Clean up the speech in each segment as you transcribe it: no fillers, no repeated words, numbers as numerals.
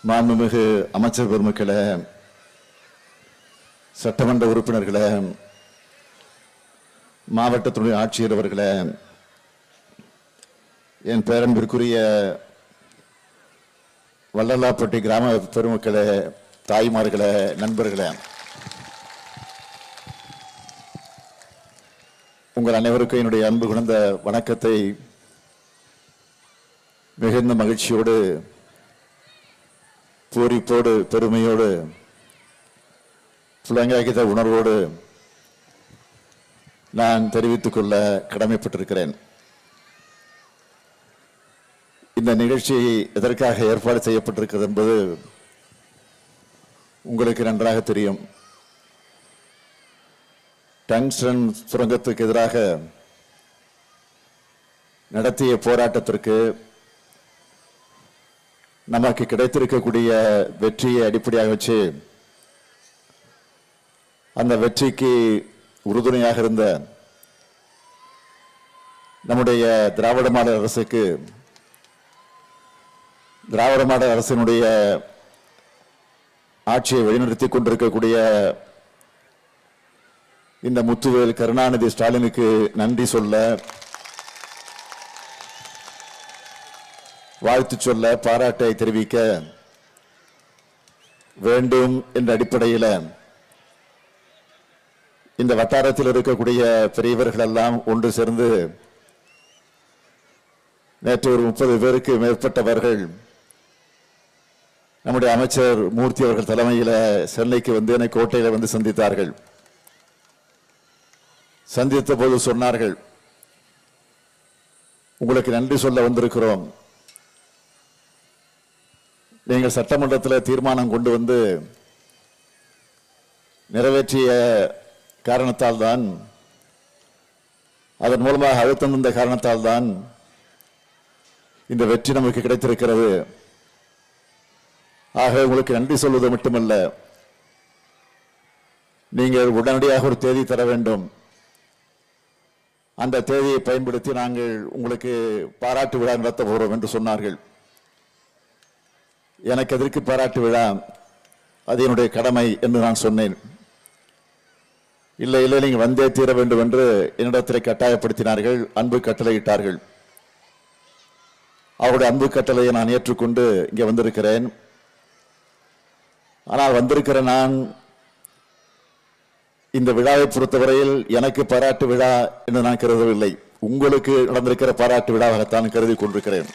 மாண்புமிகு அமைச்சர் பெருமக்களே, சட்டமன்ற உறுப்பினர்களே, மாவட்டத்துடைய ஆட்சியர் அவர்களே, என் பேரன்பிற்குரிய வள்ளலாப்பட்டி கிராம பெருமக்களே, தாய்மார்களே, நண்பர்களே, உங்கள் அனைவருக்கும் என்னுடைய அன்பு குணந்த வணக்கத்தை மிகுந்த மகிழ்ச்சியோடு, பூரிப்போடு, பெருமையோடு, புலங்காகித உணர்வோடு நான் தெரிவித்துக் கொள்ள கடமைப்பட்டிருக்கிறேன். இந்த நிகழ்ச்சி எதற்காக ஏற்பாடு செய்யப்பட்டிருக்கிறது என்பது உங்களுக்கு நன்றாக தெரியும். டங்ஸ்டன் சுரங்கத்துக்கு எதிராக நடத்திய போராட்டத்திற்கு நமக்கு கிடைத்திருக்கக்கூடிய வெற்றியை அடிப்படையாக வச்சு அந்த வெற்றிக்கு உறுதுணையாக இருந்த நம்முடைய திராவிட மாடல் அரசுக்கு, திராவிட மாடல் அரசினுடைய ஆட்சியை வழிநடத்திக் கொண்டிருக்கக்கூடிய இந்த முத்துவேல் கருணாநிதி ஸ்டாலினுக்கு நன்றி சொல்ல, வாழ்த்து சொல்ல, பாராட்டை தெரிவிக்க வேண்டும் என்ற அடிப்படையில் இந்த வட்டாரத்தில் இருக்கக்கூடிய பெரியவர்கள் எல்லாம் ஒன்று சேர்ந்து நேற்று ஒரு 30 பேருக்கு மேற்பட்டவர்கள் நம்முடைய அமைச்சர் மூர்த்தி அவர்கள் தலைமையில் சென்னைக்கு வந்து என்னை கோட்டையில் வந்து சந்தித்தார்கள். சந்தித்த போது சொன்னார்கள், உங்களுக்கு நன்றி சொல்ல வந்திருக்கிறோம். நீங்கள் சட்டமன்றத்தில் தீர்மானம் கொண்டு வந்து நிறைவேற்றிய காரணத்தால் தான், அதன் மூலமாக அழுத்தம் தந்த காரணத்தால் தான் இந்த வெற்றி நமக்கு கிடைத்திருக்கிறது. ஆக உங்களுக்கு நன்றி சொல்வது மட்டுமல்ல, நீங்கள் உடனடியாக ஒரு தேதி தர வேண்டும். அந்த தேதியை பயன்படுத்தி நாங்கள் உங்களுக்கு பாராட்டு விழா நடத்த போகிறோம் என்று சொன்னார்கள். எனக்கு எதற்கு பாராட்டு விழா, அது என்னுடைய கடமை என்று நான் சொன்னேன். இல்லை இல்லை, நீங்கள் வந்தே தீர வேண்டும் என்று என்னிடத்தில் கட்டாயப்படுத்தினார்கள், அன்பு கட்டளையிட்டார்கள். அவருடைய அன்பு கட்டளையை நான் ஏற்றுக்கொண்டு இங்கே வந்திருக்கிறேன். ஆனால் வந்திருக்கிற நான் இந்த விழாவை பொறுத்தவரையில் எனக்கு பாராட்டு விழா என்று நான் கருதவில்லை, உங்களுக்கு நடந்திருக்கிற பாராட்டு விழாவாகத்தான் கருதி கொண்டிருக்கிறேன்.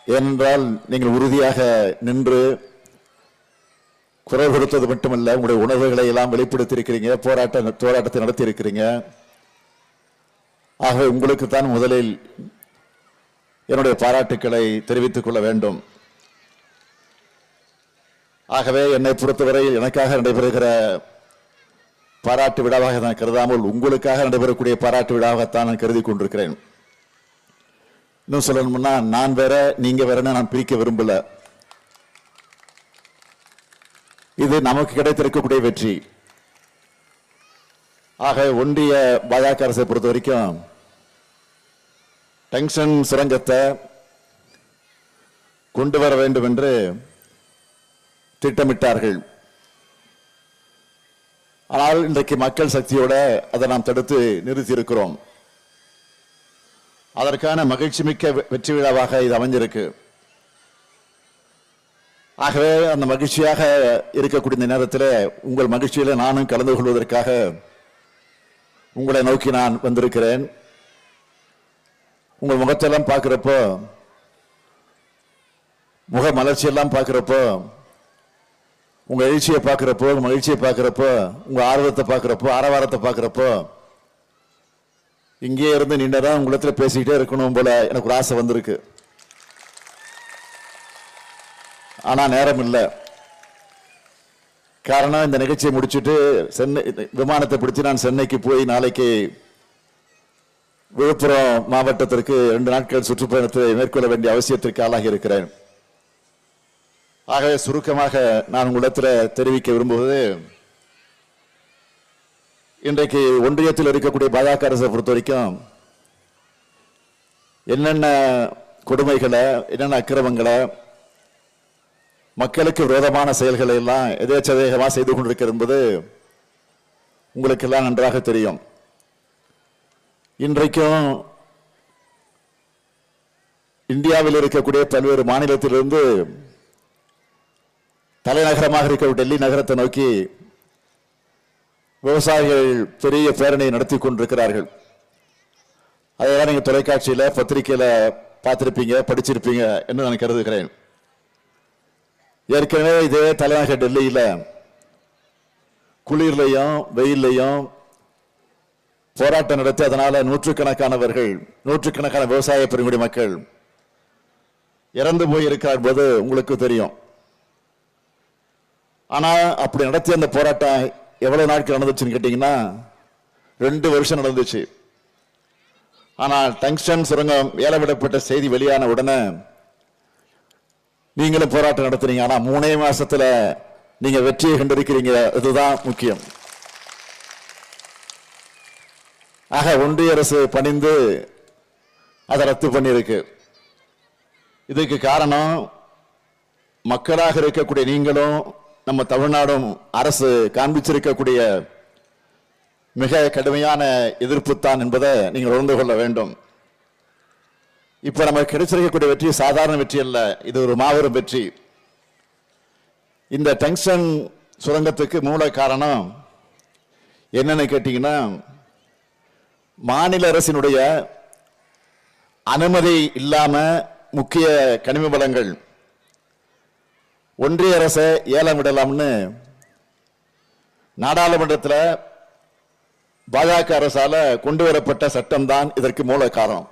ஏனென்றால் நீங்கள் உறுதியாக நின்று குரல் கொடுத்தது மட்டுமல்ல, உங்களுடைய உணர்வுகளை எல்லாம் வெளிப்படுத்தியிருக்கிறீங்க, போராட்டத்தை நடத்தி இருக்கிறீங்க. ஆகவே உங்களுக்குத்தான் முதலில் என்னுடைய பாராட்டுக்களை தெரிவித்துக் கொள்ள வேண்டும். ஆகவே என்னை பொறுத்தவரையில் எனக்காக நடைபெறுகிற பாராட்டு விழாவாக நான் கருதாமல் உங்களுக்காக நடைபெறக்கூடிய பாராட்டு விழாவாகத்தான் நான் கருதி கொண்டிருக்கிறேன். இன்னும் சொல்லணும்னா, நான் வேற நீங்க வேறன்னு நான் பிரிக்க விரும்பல. இது நமக்கு கிடைத்திருக்கக்கூடிய வெற்றி. ஆக ஒன்றிய பாஜக அரசை பொறுத்த வரைக்கும் டங்ஸ்டன் சுரங்கத்தை கொண்டு வர வேண்டும் என்று திட்டமிட்டார்கள். ஆனால் இன்றைக்கு மக்கள் சக்தியோட அதை நாம் தடுத்து நிறுத்தி இருக்கிறோம். அதற்கான மகிழ்ச்சி மிக்க வெற்றி விழாவாக இது அமைஞ்சிருக்கு. ஆகவே அந்த மகிழ்ச்சியாக இருக்கக்கூடிய இந்த நேரத்தில் உங்கள் மகிழ்ச்சியில் நானும் கலந்து கொள்வதற்காக உங்களை நோக்கி நான் வந்திருக்கிறேன். உங்கள் முகத்தெல்லாம் பார்க்கிறப்போ, முக மலர்ச்சியெல்லாம் பார்க்கிறப்போ, உங்க எழுச்சியை பார்க்கிறப்போ, உங்க மகிழ்ச்சியை பார்க்கிறப்போ, உங்க ஆர்வத்தை பார்க்கிறப்போ, ஆரவாரத்தை பார்க்கிறப்போ, இங்கே இருந்து நின்றதான் உங்களிடத்தில் பேசிக்கிட்டே இருக்கணும் போல எனக்கு ஒரு ஆசை வந்திருக்கு. ஆனா நேரம் இல்லை. காரணம், இந்த நிகழ்ச்சியை முடிச்சுட்டு சென்னை விமானத்தை பிடிச்சு நான் சென்னைக்கு போய் நாளைக்கு விழுப்புரம் மாவட்டத்திற்கு 2 நாட்கள் சுற்றுப்பயணத்தை மேற்கொள்ள வேண்டிய அவசியத்திற்கு ஆளாகி இருக்கிறேன். ஆகவே சுருக்கமாக நான் உங்களிடத்தில் தெரிவிக்க விரும்புவது, இன்றைக்கு ஒன்றியத்தில் இருக்கக்கூடிய பாஜக அரசை பொறுத்த வரைக்கும் என்னென்ன கொடுமைகளை, என்னென்ன அக்கிரமங்களை, மக்களுக்கு விரோதமான செயல்களை எல்லாம் எதேச்சதேகமாக செய்து கொண்டிருக்கிறது என்பது உங்களுக்கு எல்லாம் நன்றாக தெரியும். இன்றைக்கும் இந்தியாவில் இருக்கக்கூடிய பல்வேறு மாநிலத்திலிருந்து தலைநகரமாக இருக்கிற டெல்லி நகரத்தை நோக்கி விவசாயிகள் பெரிய பேரணி நடத்தி கொண்டிருக்கிறார்கள். அதெல்லாம் நீங்க தொலைக்காட்சியில, பத்திரிகையில பார்த்திருப்பீங்க, படிச்சிருப்பீங்க என்று நான் கருதுகிறேன். ஏற்கனவே இதே தலைநகர் டெல்லியில குளிர்லையும் வெயிலையும் போராட்டம் நடத்தி அதனால நூற்றுக்கணக்கானவர்கள், நூற்றுக்கணக்கான விவசாய பெருங்குடி மக்கள் இறந்து போயிருக்கிறார் போது உங்களுக்கு தெரியும். ஆனா அப்படி நடத்திய அந்த போராட்டம் எவ்வளவு நாட்கள் நடந்துச்சுன்னு கேட்டீங்கன்னா 2 வருஷம் நடந்துச்சு. ஆனால் டங்ஸ்டன் சுரங்கம் ஏலமிடப்பட்ட செய்தி வெளியான உடனே நீங்களும் போராட்டம் நடத்துறீங்க. ஆனா 3 மாசத்துல நீங்க வெற்றியை கண்டிருக்கிறீங்க. இதுதான் முக்கியம். ஆக ஒன்றிய அரசு பணிந்து அதை ரத்து பண்ணியிருக்கு. இதுக்கு காரணம் மக்களாக இருக்கக்கூடிய நீங்களும் நம்ம தமிழ்நாடும் அரசு காண்பிச்சிருக்கக்கூடிய மிக கடுமையான எதிர்ப்பு தான் என்பதை நீங்கள் உணர்ந்து கொள்ள வேண்டும். இப்ப நமக்கு கிடைச்சிருக்கக்கூடிய வெற்றி சாதாரண வெற்றி அல்ல, இது ஒரு மாபெரும் வெற்றி. இந்த டங்ஸ்டன் சுரங்கத்துக்கு மூல காரணம் என்னன்னு கேட்டீங்கன்னா, மாநில அரசினுடைய அனுமதி இல்லாம முக்கிய கனிம வளங்கள் ஒன்றிய அரசை ஏலம் விடலாம்னு நாடாளுமன்றத்தில் பாஜக அரசால கொண்டு வரப்பட்ட சட்டம் தான் இதற்கு மூல காரணம்.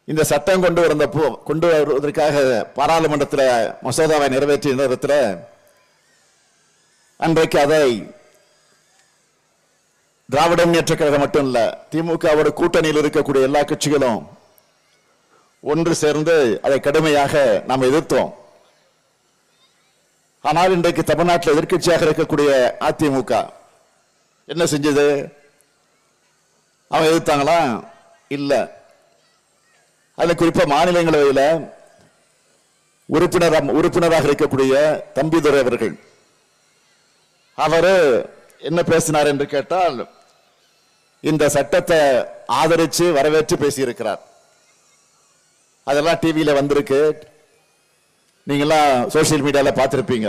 இந்த சட்டம் கொண்டு வருவதற்காக பாராளுமன்றத்தில் மசோதாவை நிறைவேற்றிய நேரத்தில் அன்றைக்கு அதை திராவிட முன்னேற்ற கழகம் மட்டும் இல்ல, திமுகவோட கூட்டணியில் இருக்கக்கூடிய எல்லா கட்சிகளும் ஒன்று சேர்ந்து அதை கடுமையாக நாம் எதிர்த்தோம். ஆனால் இன்றைக்கு தமிழ்நாட்டில் எதிர்க்கட்சியாக இருக்கக்கூடிய அதிமுக என்ன செஞ்சது? அவங்க எதிர்த்தாங்களா? இல்ல. அதுல குறிப்பா மாநிலங்களவையில் உறுப்பினராக இருக்கக்கூடிய தம்பிதுரை அவர்கள், அவரு என்ன பேசினார் என்று கேட்டால், இந்த சட்டத்தை ஆதரிச்சு வரவேற்று பேசியிருக்கிறார். அதெல்லாம் டிவியில வந்திருக்கு, நீங்கெல்லாம் சோசியல் மீடியால பார்த்திருப்பீங்க.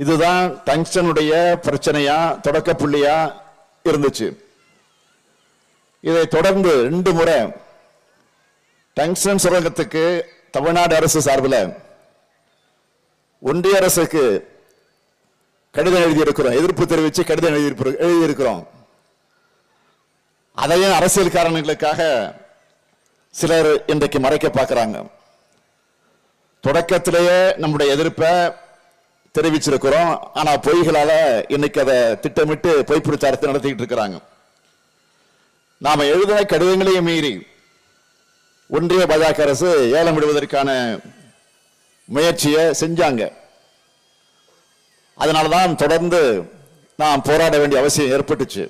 இதுதான் டங்ஸ்டனுடைய பிரச்சனையா, தொடக்க புள்ளியா இருந்துச்சு. இதை தொடர்ந்து 2 முறை டங்ஸ்டன் சுரங்கத்துக்கு தமிழ்நாடு அரசு சார்பில் ஒன்றிய அரசுக்கு கடிதம் எழுதியிருக்கிறோம், எதிர்ப்பு தெரிவித்து கடிதம் எழுதியிருக்கிறோம். அதையும் அரசியல் காரணங்களுக்காக சிலர் இன்றைக்கு மறைக்க பார்க்கிறாங்க. தொடக்கத்திலேயே நம்முடைய எதிர்ப்பை தெரிவிச்சிருக்கிறோம். ஆனா பொய்களால இன்னைக்கு அதை திட்டமிட்டு பொய் பிரச்சாரத்தை நடத்திக்கிட்டு இருக்கிறாங்க. நாம எழுதின கடிதங்களையும் மீறி ஒன்றிய பாஜக அரசு ஏலம் விடுவதற்கான முயற்சியை செஞ்சாங்க. அதனாலதான் தொடர்ந்து நாம் போராட வேண்டிய அவசியம் ஏற்பட்டுச்சு.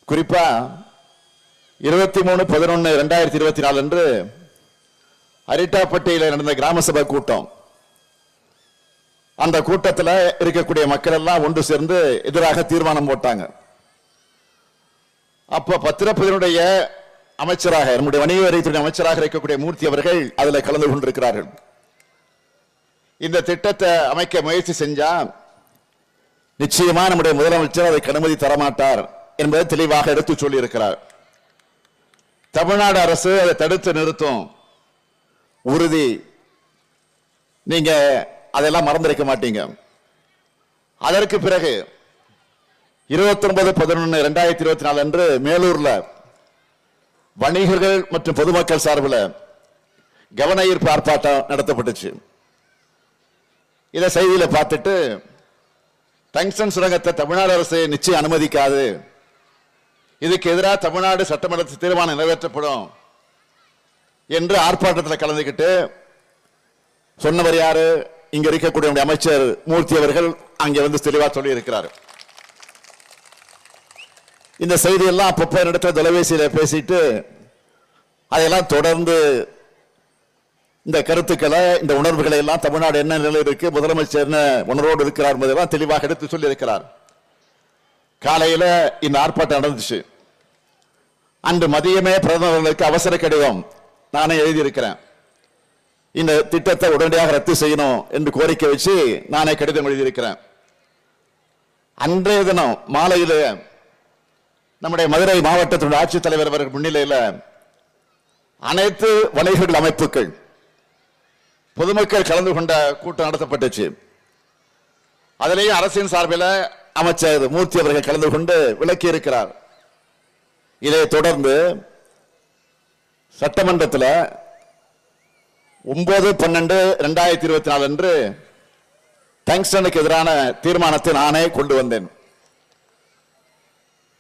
குறிப்பா 23/11/2024 அன்று அரிட்டாப்பட்டியில் நடந்த கிராம சபை கூட்டம், அந்த கூட்டத்தில் இருக்கக்கூடிய மக்கள் எல்லாம் ஒன்று சேர்ந்து எதிராக தீர்மானம் போட்டாங்க. அப்ப பத்திரப்பதினுடைய அமைச்சராக, நம்முடைய வணிக வரித்துறை அமைச்சராக இருக்கக்கூடிய மூர்த்தி அவர்கள் அதில் கலந்து கொண்டிருக்கிறார்கள். இந்த திட்டத்தை அமைக்க முயற்சி செஞ்சா நிச்சயமா நம்முடைய முதலமைச்சர் அதற்கு அனுமதி தரமாட்டார் என்பதை தெளிவாக எடுத்து சொல்லி இருக்கிறார். தமிழ்நாடு அரசு அதை தடுத்து நிறுத்தும் உறுதி, நீங்க அதெல்லாம் மறந்திருக்க மாட்டீங்க. அதற்கு பிறகு 29/11/2024 அன்று மேலூர்ல வணிகர்கள் மற்றும் பொதுமக்கள் சார்பில் கவன ஈர்ப்பு ஆர்ப்பாட்டம் நடத்தப்பட்டுச்சு. இதை செய்தியில பார்த்துட்டு, டங்ஸ்டன் சுரங்கத்தை தமிழ்நாடு அரசு நிச்சயம் அனுமதிக்காது, இதுக்கு எதிராக தமிழ்நாடு சட்டமன்றத்தில் தீர்மானம் நிறைவேற்றப்படும் என்று ஆர்ப்பாட்டத்தில் கலந்துகிட்டு சொன்னவர் யாரு? இங்க இருக்கக்கூடிய அமைச்சர் மூர்த்தி அவர்கள் அங்கே வந்து தெளிவா சொல்லி இருக்கிறார். இந்த செய்தியெல்லாம் அப்பப்ப இடத்துல தொலைபேசியில பேசிட்டு அதையெல்லாம் தொடர்ந்து இந்த கருத்துக்களை, இந்த உணர்வுகளை எல்லாம் தமிழ்நாடு என்ன நிலையில் இருக்கு, முதலமைச்சர் என்ன உணர்வோடு இருக்கிறார் என்பதெல்லாம் தெளிவாக எடுத்து சொல்லி இருக்கிறார். காலையில இந்த ஆர்ப்பாட்டம் நடந்துச்சு. அன்று மதியமே பிரதமர்களுக்கு அவசர கடிதம் நானே எழுதியிருக்கிறேன். இந்த திட்டத்தை உடனடியாக ரத்து செய்யணும் என்று கோரிக்கை வச்சு நானே கடிதம் எழுதியிருக்கிறேன். அன்றைய தினம் மாலையில் நம்முடைய மதுரை மாவட்டத்தினுடைய ஆட்சித்தலைவர் அவர்கள் முன்னிலையில் அனைத்து வணிகர்கள் அமைப்புகள், பொதுமக்கள் கலந்து கொண்ட கூட்டம் நடத்தப்பட்டுச்சு. அதிலேயே அரசின் சார்பில் அமைச்சர் மூர்த்தி அவர்கள் கலந்து கொண்டு விளக்கி இருக்கிறார். இதை தொடர்ந்து சட்டமன்றத்தில் 9/12/2024 அன்று டங்ஸ்டனுக்கு எதிரான தீர்மானத்தை நானே கொண்டு வந்தேன்.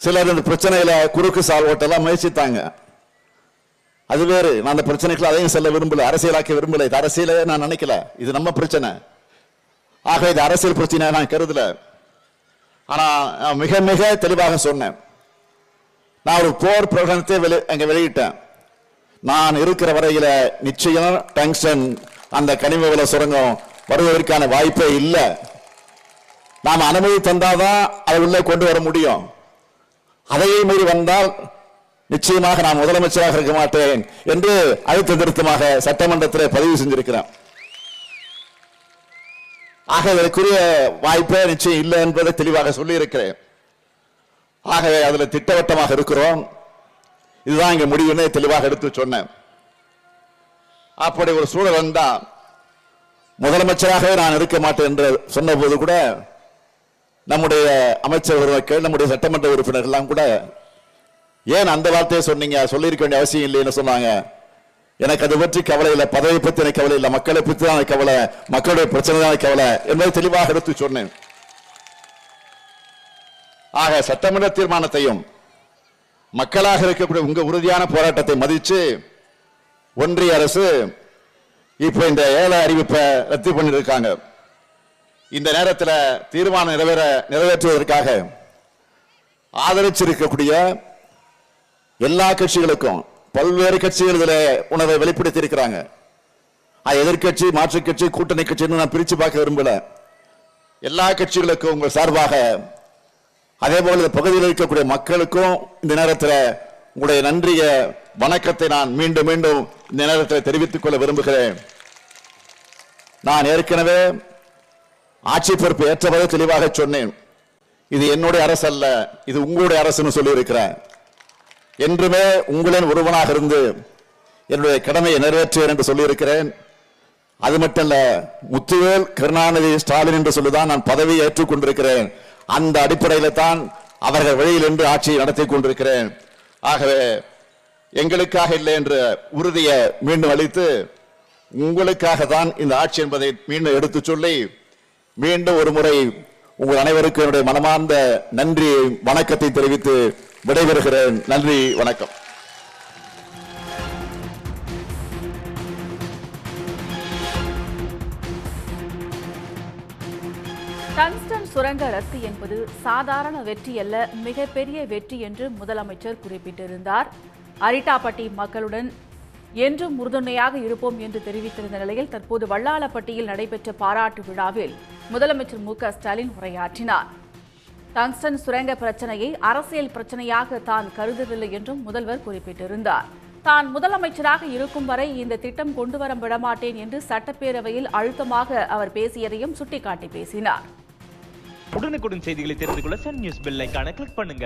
சிலர் இந்த பிரச்சனையில குறுக்கு சால் ஓட்டெல்லாம் முயற்சித்தாங்க. அது வேறு. நான் அந்த பிரச்சனைகள் அதையும் செல்ல விரும்பல, அரசியலாக்க விரும்பல. இது அரசியலே நான் நினைக்கல. இது நம்ம பிரச்சனை. ஆக இது அரசியல் பிரச்சனை நான் கருதல. ஆனா மிக மிக தெளிவாக சொன்னேன். நான் ஒரு போர் பிரகடனத்தை அங்க வெளியிட்டேன். நான் இருக்கிற வரையில நிச்சயம் டங்ஸ்டன் அந்த கனிம வள சுரங்கம் வருவதற்கான வாய்ப்பே இல்லை. நாம் அனுமதி தந்தாதான் அதை உள்ளே கொண்டு வர முடியும். அதையே மீறி வந்தால் நிச்சயமாக நான் முதலமைச்சராக இருக்க மாட்டேன் என்று அழுத்த திருத்தமாக சட்டமன்றத்தில் பதிவு செஞ்சிருக்கிறேன். ஆக இதற்குரிய வாய்ப்பே நிச்சயம் இல்லை என்பதை தெளிவாக சொல்லி இருக்கிறேன். ஆகவே அதுல திட்டவட்டமாக இருக்கிறோம். இதுதான் இங்க முடிவுன்னு தெளிவாக எடுத்து சொன்னேன். அப்படி ஒரு சூழல் வந்தா முதலமைச்சராகவே நான் இருக்க மாட்டேன் என்று சொன்ன போது கூட நம்முடைய அமைச்சர் உறுப்பினர்கள், நம்முடைய சட்டமன்ற உறுப்பினர்கள் எல்லாம் கூட ஏன் அந்த வார்த்தையை சொன்னீங்க, சொல்லியிருக்க வேண்டிய அவசியம் இல்லைன்னு சொன்னாங்க. எனக்கு அது பற்றி கவலை இல்லை, பதவி பற்றி எனக்கு கவலை இல்லை, மக்களை பற்றி தான் கவலை, மக்களுடைய பிரச்சனை தான் கவலை என்பதை தெளிவாக எடுத்து சொன்னேன். ஆக சட்டமன்ற தீர்மானத்தையும் மக்களாக இருக்கக்கூடிய உங்க உறுதியான போராட்டத்தை மதிச்சு ஒன்றிய அரசு இப்ப இந்த ஏல அறிவிப்பை ரத்து பண்ணிருக்காங்க. இந்த நேரத்தில் தீர்மானம் நிறைவேற்றுவதற்காக ஆதரிச்சிருக்கக்கூடிய எல்லா கட்சிகளுக்கும், பல்வேறு கட்சிகள் இதில் உணர்வை வெளிப்படுத்தி இருக்கிறாங்க. எதிர்கட்சி, மாற்றுக் கட்சி, கூட்டணி கட்சின்னு நான் பிரிச்சு பார்க்க விரும்பல. எல்லா கட்சிகளுக்கும் உங்கள் சார்பாக, அதே போல இந்த பகுதியில் இருக்கக்கூடிய மக்களுக்கும் இந்த நேரத்தில் உங்களுடைய நன்றிய வணக்கத்தை நான் மீண்டும் மீண்டும் இந்த நேரத்தில் தெரிவித்துக் கொள்ள விரும்புகிறேன். நான் ஏற்கனவே ஆட்சி பொறுப்பு ஏற்றபோது தெளிவாக சொன்னேன், இது என்னுடைய அரசு அல்ல, இது உங்களுடைய அரசுன்னு சொல்லி இருக்கிறேன். என்றுமே உங்களின் ஒருவனாக இருந்து என்னுடைய கடமையை நிறைவேற்றுவேன் என்று சொல்லி இருக்கிறேன். அது மட்டுமல்ல, முத்துவேல் கருணாநிதி ஸ்டாலின் என்று சொல்லிதான் நான் பதவியை ஏற்றுக் கொண்டிருக்கிறேன். அந்த அடிப்படையில் தான் அவர்கள் வழியில் என்று ஆட்சியை நடத்தி கொண்டிருக்கிறேன். ஆகவே எங்களுக்காக இல்லை என்ற உறுதியை மீண்டும் அளித்து, உங்களுக்காக தான் இந்த ஆட்சி என்பதை மீண்டும் எடுத்து சொல்லி, மீண்டும் ஒரு முறை உங்கள் அனைவருக்கும் என்னுடைய மனமார்ந்த நன்றி வணக்கத்தை தெரிவித்து விடைபெறுகிறேன். நன்றி, வணக்கம். டங்ஸ்டன் சுரங்க ரத்து என்பது சாதாரண வெற்றி அல்ல, மிகப்பெரிய வெற்றி என்று முதலமைச்சர் குறிப்பிட்டிருந்தார். அரிட்டாப்பட்டி மக்களுடன் என்றும் உறுதுணையாக இருப்போம் என்று தெரிவித்திருந்த நிலையில் தற்போது வல்லாளப்பட்டியில் நடைபெற்ற பாராட்டு விழாவில் முதலமைச்சர் மு.க.ஸ்டாலின் உரையாற்றினார். டங்ஸ்டன் சுரங்க பிரச்சனையை அரசியல் பிரச்சனையாக தான் கருதவில்லை என்றும் முதல்வர் குறிப்பிட்டிருந்தார். தான் முதலமைச்சராக இருக்கும் வரை இந்த திட்டம் கொண்டுவர விடமாட்டேன் என்று சட்டப்பேரவையில் அழுத்தமாக அவர் பேசியதையும் சுட்டிக்காட்டி பேசினார். உடனுக்குடன் செய்திகளை தெரிந்து கொள்ள சன் நியூஸ் பெல் ஐகானை கிளிக் பண்ணுங்க.